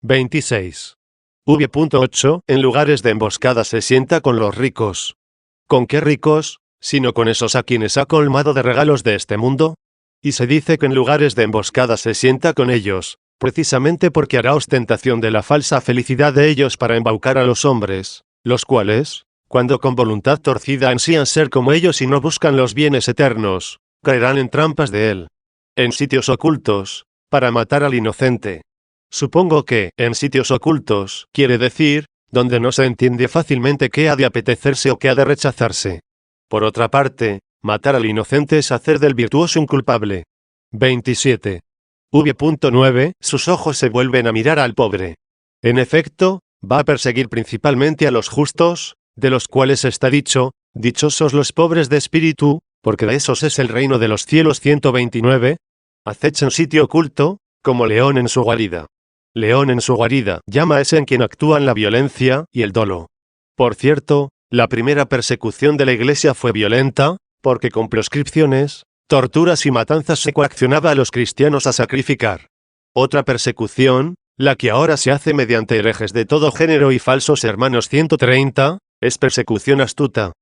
26. V.8, en lugares de emboscada se sienta con los ricos. ¿Con qué ricos? Sino con esos a quienes ha colmado de regalos de este mundo. Y se dice que en lugares de emboscada se sienta con ellos, precisamente porque hará ostentación de la falsa felicidad de ellos para embaucar a los hombres, los cuales, cuando con voluntad torcida ansían ser como ellos y no buscan los bienes eternos, caerán en trampas de él. En sitios ocultos, para matar al inocente. Supongo que, en sitios ocultos, quiere decir, donde no se entiende fácilmente qué ha de apetecerse o qué ha de rechazarse. Por otra parte, matar al inocente es hacer del virtuoso un culpable. 27. V.9. Sus ojos se vuelven a mirar al pobre. En efecto, va a perseguir principalmente a los justos, de los cuales está dicho, dichosos los pobres de espíritu, porque de esos es el reino de los cielos. 129. Acecha en sitio oculto, como león en su guarida. León en su guarida llama a ese en quien actúan la violencia y el dolo. Por cierto, la primera persecución de la Iglesia fue violenta, porque con proscripciones, torturas y matanzas se coaccionaba a los cristianos a sacrificar. Otra persecución, la que ahora se hace mediante herejes de todo género y falsos hermanos. 130, es persecución astuta.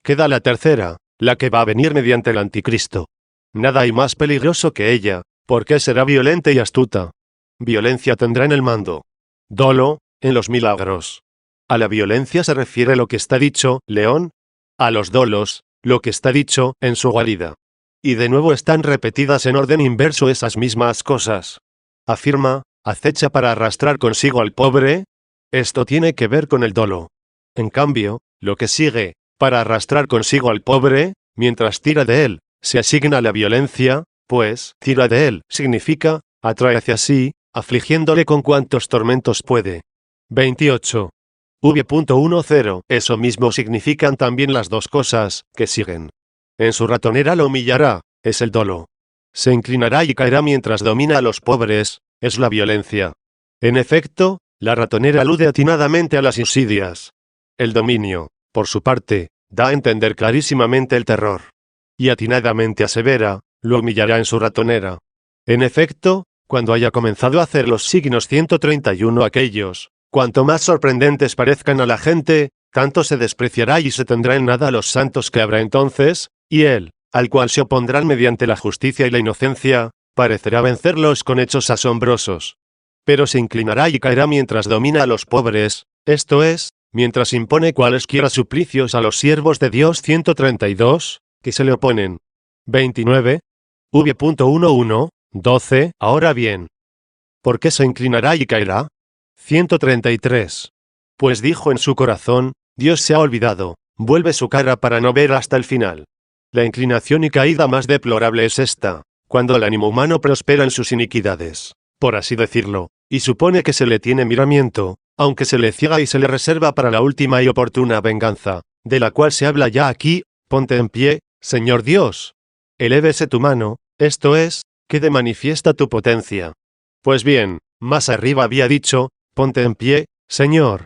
Queda la tercera, la que va a venir mediante el anticristo. Nada hay más peligroso que ella, porque será violenta y astuta. Violencia tendrá en el mando. Dolo, en los milagros. A la violencia se refiere lo que está dicho, león. A los dolos, lo que está dicho, en su guarida. Y de nuevo están repetidas en orden inverso esas mismas cosas. Afirma, acecha para arrastrar consigo al pobre. Esto tiene que ver con el dolo. En cambio, lo que sigue, para arrastrar consigo al pobre, mientras tira de él, se asigna la violencia, pues, tira de él, significa, atrae hacia sí, afligiéndole con cuantos tormentos puede. 28. V.10. Eso mismo significan también las dos cosas, que siguen. En su ratonera lo humillará, es el dolo. Se inclinará y caerá mientras domina a los pobres, es la violencia. En efecto, la ratonera alude atinadamente a las insidias. El dominio, por su parte, da a entender clarísimamente el terror. Y atinadamente asevera, lo humillará en su ratonera. En efecto, cuando haya comenzado a hacer los signos 131 aquellos, cuanto más sorprendentes parezcan a la gente, tanto se despreciará y se tendrá en nada a los santos que habrá entonces, y él, al cual se opondrán mediante la justicia y la inocencia, parecerá vencerlos con hechos asombrosos. Pero se inclinará y caerá mientras domina a los pobres, esto es, mientras impone cualesquiera suplicios a los siervos de Dios. 132, que se le oponen. 29. V.11. 12. Ahora bien, ¿por qué se inclinará y caerá? 133. Pues dijo en su corazón, Dios se ha olvidado, vuelve su cara para no ver hasta el final. La inclinación y caída más deplorable es esta, cuando el ánimo humano prospera en sus iniquidades, por así decirlo, y supone que se le tiene miramiento, aunque se le ciega y se le reserva para la última y oportuna venganza, de la cual se habla ya aquí. Ponte en pie, Señor Dios. Elévese tu mano, esto es, quede manifiesta tu potencia. Pues bien, más arriba había dicho, ponte en pie, Señor.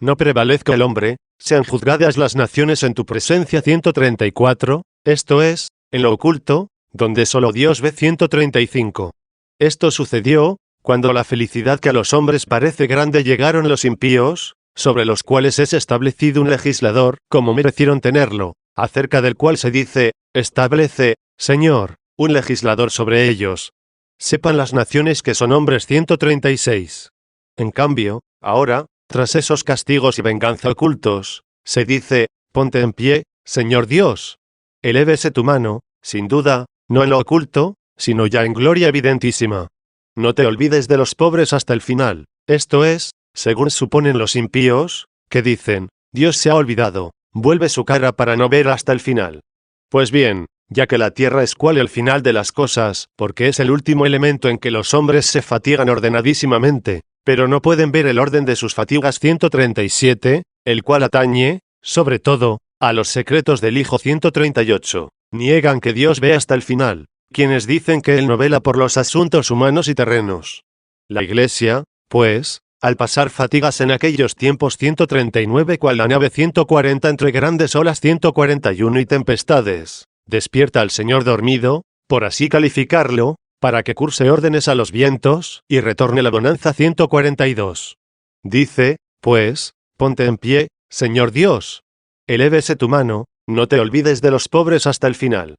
No prevalezca el hombre, sean juzgadas las naciones en tu presencia. 134, esto es, en lo oculto, donde solo Dios ve. 135. Esto sucedió, cuando la felicidad que a los hombres parece grande llegaron los impíos, sobre los cuales es establecido un legislador, como merecieron tenerlo, acerca del cual se dice, establece, Señor, un legislador sobre ellos. Sepan las naciones que son hombres. 136. En cambio, ahora, tras esos castigos y venganza ocultos, se dice, ponte en pie, Señor Dios. Elévese tu mano, sin duda, no en lo oculto, sino ya en gloria evidentísima. No te olvides de los pobres hasta el final, esto es, según suponen los impíos, que dicen, Dios se ha olvidado, vuelve su cara para no ver hasta el final. Pues bien, ya que la tierra es cual el final de las cosas, porque es el último elemento en que los hombres se fatigan ordenadísimamente, pero no pueden ver el orden de sus fatigas. 137, el cual atañe, sobre todo, a los secretos del Hijo. 138. Niegan que Dios ve hasta el final, quienes dicen que Él no vela por los asuntos humanos y terrenos. La Iglesia, pues, al pasar fatigas en aquellos tiempos. 139, cual la nave 140 entre grandes olas. 141 y tempestades, despierta al Señor dormido, por así calificarlo, para que curse órdenes a los vientos, y retorne la bonanza. 142. Dice, pues, ponte en pie, Señor Dios. Elévese tu mano, no te olvides de los pobres hasta el final.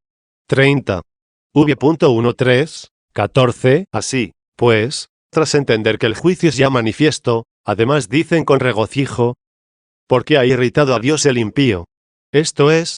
30. V.13, 14. Así, pues, tras entender que el juicio es ya manifiesto, además dicen con regocijo, ¿por qué ha irritado a Dios el impío? Esto es,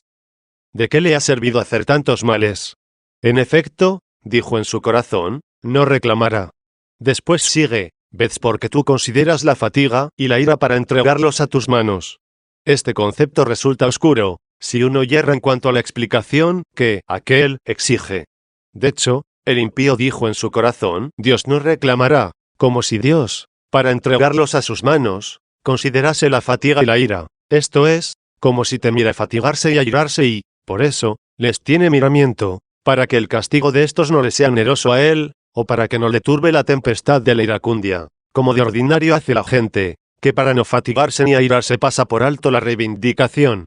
¿de qué le ha servido hacer tantos males? En efecto, dijo en su corazón, no reclamará. Después sigue, ves porque tú consideras la fatiga y la ira para entregarlos a tus manos. Este concepto resulta oscuro, si uno yerra en cuanto a la explicación que aquel exige. De hecho, El impío dijo en su corazón, Dios no reclamará, como si Dios, para entregarlos a sus manos, considerase la fatiga y la ira, esto es, como si temiera fatigarse y airarse y, por eso, les tiene miramiento, para que el castigo de estos no le sea oneroso a él, o para que no le turbe la tempestad de la iracundia, como de ordinario hace la gente, que para no fatigarse ni airarse pasa por alto la reivindicación.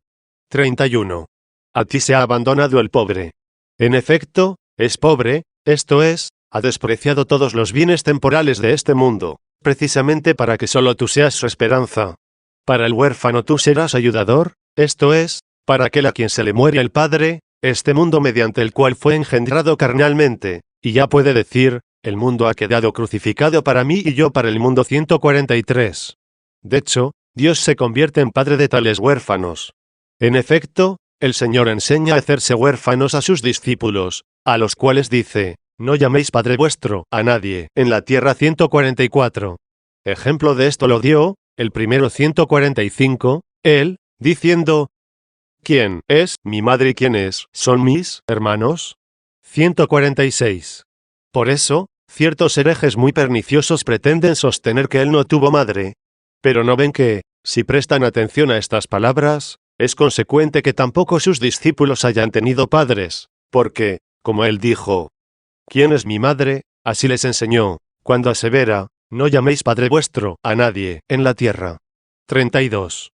31. A ti se ha abandonado el pobre. En efecto, es pobre, esto es, ha despreciado todos los bienes temporales de este mundo, precisamente para que solo tú seas su esperanza. Para el huérfano tú serás ayudador, esto es, para aquel a quien se le muere el padre, este mundo mediante el cual fue engendrado carnalmente, y ya puede decir, el mundo ha quedado crucificado para mí y yo para el mundo. 143. De hecho, Dios se convierte en padre de tales huérfanos. En efecto, el Señor enseña a hacerse huérfanos a sus discípulos, a los cuales dice, no llaméis Padre vuestro a nadie en la tierra. 144. Ejemplo de esto lo dio, el primero. 145, él, diciendo, ¿quién es mi madre y quiénes son mis hermanos? 146. Por eso, ciertos herejes muy perniciosos pretenden sostener que él no tuvo madre. Pero no ven que, si prestan atención a estas palabras, es consecuente que tampoco sus discípulos hayan tenido padres, porque, como él dijo, ¿quién es mi madre? Así les enseñó, cuando asevera, no llaméis Padre vuestro a nadie en la tierra. 32.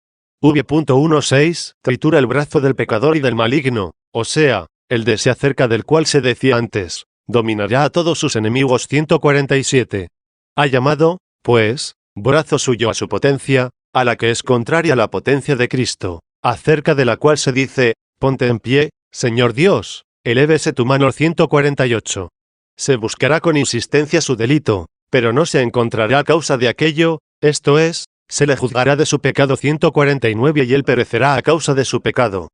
V.16 tritura el brazo del pecador y del maligno, o sea, el de ese acerca del cual se decía antes, dominará a todos sus enemigos. 147. Ha llamado, pues, brazo suyo a su potencia, a la que es contraria a la potencia de Cristo, acerca de la cual se dice, ponte en pie, Señor Dios, elévese tu mano. 148. Se buscará con insistencia su delito, pero no se encontrará a causa de aquello, esto es, se le juzgará de su pecado. 149 y él perecerá a causa de su pecado.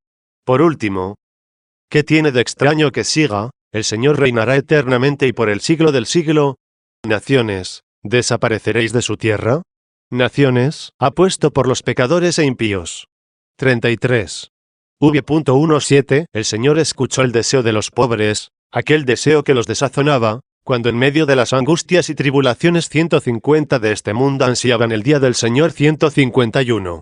Por último, ¿qué tiene de extraño que siga? El Señor reinará eternamente y por el siglo del siglo. Naciones, ¿desapareceréis de su tierra? Naciones, apuesto por los pecadores e impíos. 33. V.17 El Señor escuchó el deseo de los pobres, aquel deseo que los desazonaba, cuando en medio de las angustias y tribulaciones 150 de este mundo ansiaban el día del Señor. 151.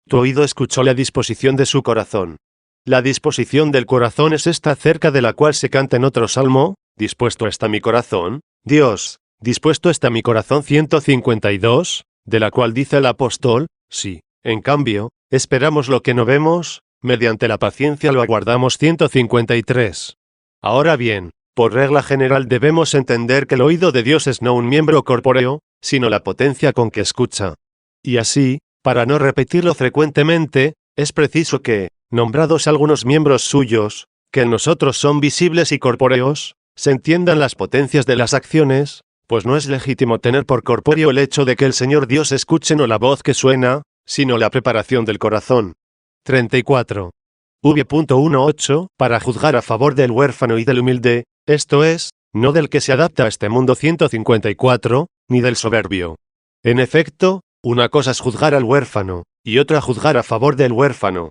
Tu oído escuchó la disposición de su corazón. La disposición del corazón es esta acerca de la cual se canta en otro salmo, dispuesto está mi corazón, Dios, dispuesto está mi corazón. 152, de la cual dice el apóstol, sí, en cambio, esperamos lo que no vemos, mediante la paciencia lo aguardamos. 153. Ahora bien, por regla general debemos entender que el oído de Dios es no un miembro corpóreo, sino la potencia con que escucha. Y así, para no repetirlo frecuentemente, es preciso que, nombrados algunos miembros suyos, que en nosotros son visibles y corpóreos, se entiendan las potencias de las acciones, pues no es legítimo tener por corpóreo el hecho de que el Señor Dios escuche no la voz que suena, sino la preparación del corazón. 34. V.18 para juzgar a favor del huérfano y del humilde, esto es, no del que se adapta a este mundo. 154, ni del soberbio. En efecto, una cosa es juzgar al huérfano, y otra juzgar a favor del huérfano.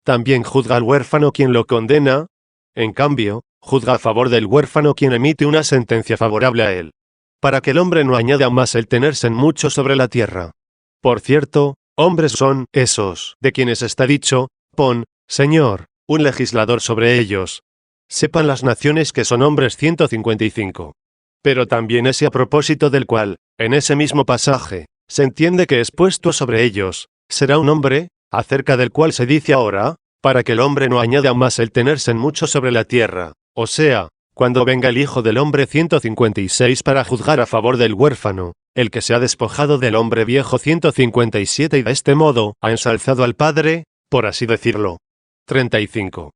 También juzga al huérfano quien lo condena, en cambio, juzga a favor del huérfano quien emite una sentencia favorable a él. Para que el hombre no añada más el tenerse en mucho sobre la tierra. Por cierto, hombres son esos, de quienes está dicho, pon, Señor, un legislador sobre ellos. Sepan las naciones que son hombres. 155. Pero también ese a propósito del cual, en ese mismo pasaje, se entiende que es puesto sobre ellos, será un hombre, acerca del cual se dice ahora, para que el hombre no añada más el tenerse en mucho sobre la tierra, o sea, cuando venga el Hijo del Hombre. 156 para juzgar a favor del huérfano, el que se ha despojado del hombre viejo. 157 y de este modo ha ensalzado al Padre, por así decirlo. 35.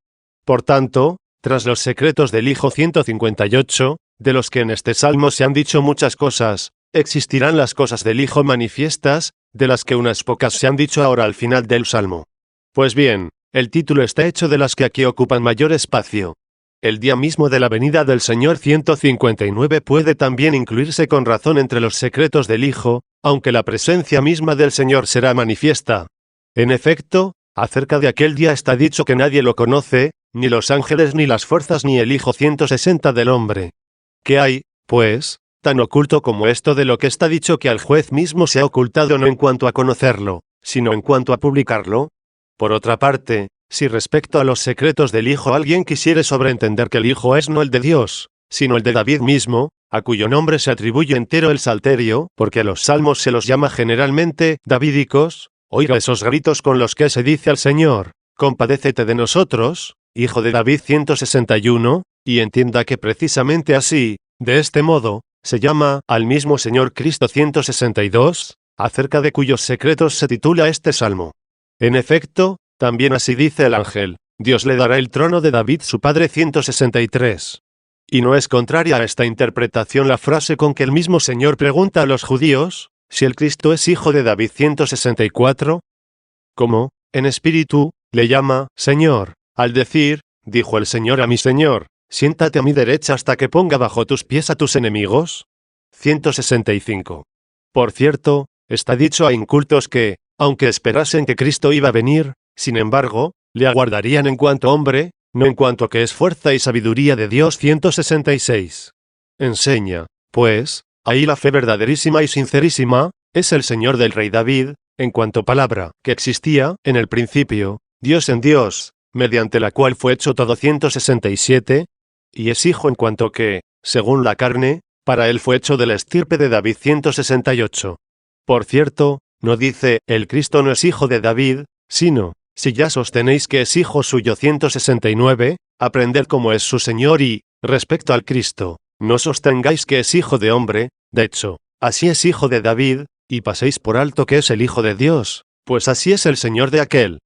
Por tanto, tras los secretos del Hijo. 158, de los que en este salmo se han dicho muchas cosas, existirán las cosas del Hijo manifiestas, de las que unas pocas se han dicho ahora al final del salmo. Pues bien, el título está hecho de las que aquí ocupan mayor espacio. El día mismo de la venida del Señor. 159 puede también incluirse con razón entre los secretos del Hijo, aunque la presencia misma del Señor será manifiesta. En efecto, acerca de aquel día está dicho que nadie lo conoce, ni los ángeles ni las fuerzas ni el Hijo. 160 del hombre. ¿Qué hay, pues, tan oculto como esto de lo que está dicho que al juez mismo se ha ocultado no en cuanto a conocerlo, sino en cuanto a publicarlo? Por otra parte, si respecto a los secretos del Hijo alguien quisiere sobreentender que el Hijo es no el de Dios, sino el de David mismo, a cuyo nombre se atribuye entero el salterio, porque a los salmos se los llama generalmente davídicos, oiga esos gritos con los que se dice al Señor, compadécete de nosotros, Hijo de David 161, y entienda que precisamente así, de este modo, se llama al mismo Señor Cristo 162, acerca de cuyos secretos se titula este salmo. En efecto, también así dice el ángel, Dios le dará el trono de David su padre 163. Y no es contraria a esta interpretación la frase con que el mismo Señor pregunta a los judíos, si el Cristo es hijo de David 164. Como, en espíritu, le llama, Señor, al decir, dijo el Señor a mi Señor, siéntate a mi derecha hasta que ponga bajo tus pies a tus enemigos. 165. Por cierto, está dicho a incultos que, aunque esperasen que Cristo iba a venir, sin embargo, le aguardarían en cuanto hombre, no en cuanto que es fuerza y sabiduría de Dios. 166. Enseña, pues, ahí la fe verdaderísima y sincerísima, es el Señor del rey David, en cuanto palabra, que existía, en el principio, Dios en Dios, mediante la cual fue hecho todo. 167, y es hijo en cuanto que, según la carne, para él fue hecho de la estirpe de David. 168. Por cierto, no dice, el Cristo no es hijo de David, sino, si ya sostenéis que es hijo suyo. 169, aprended cómo es su Señor y, respecto al Cristo, no sostengáis que es hijo de hombre, de hecho, así es hijo de David, y paséis por alto que es el Hijo de Dios, pues así es el Señor de aquel,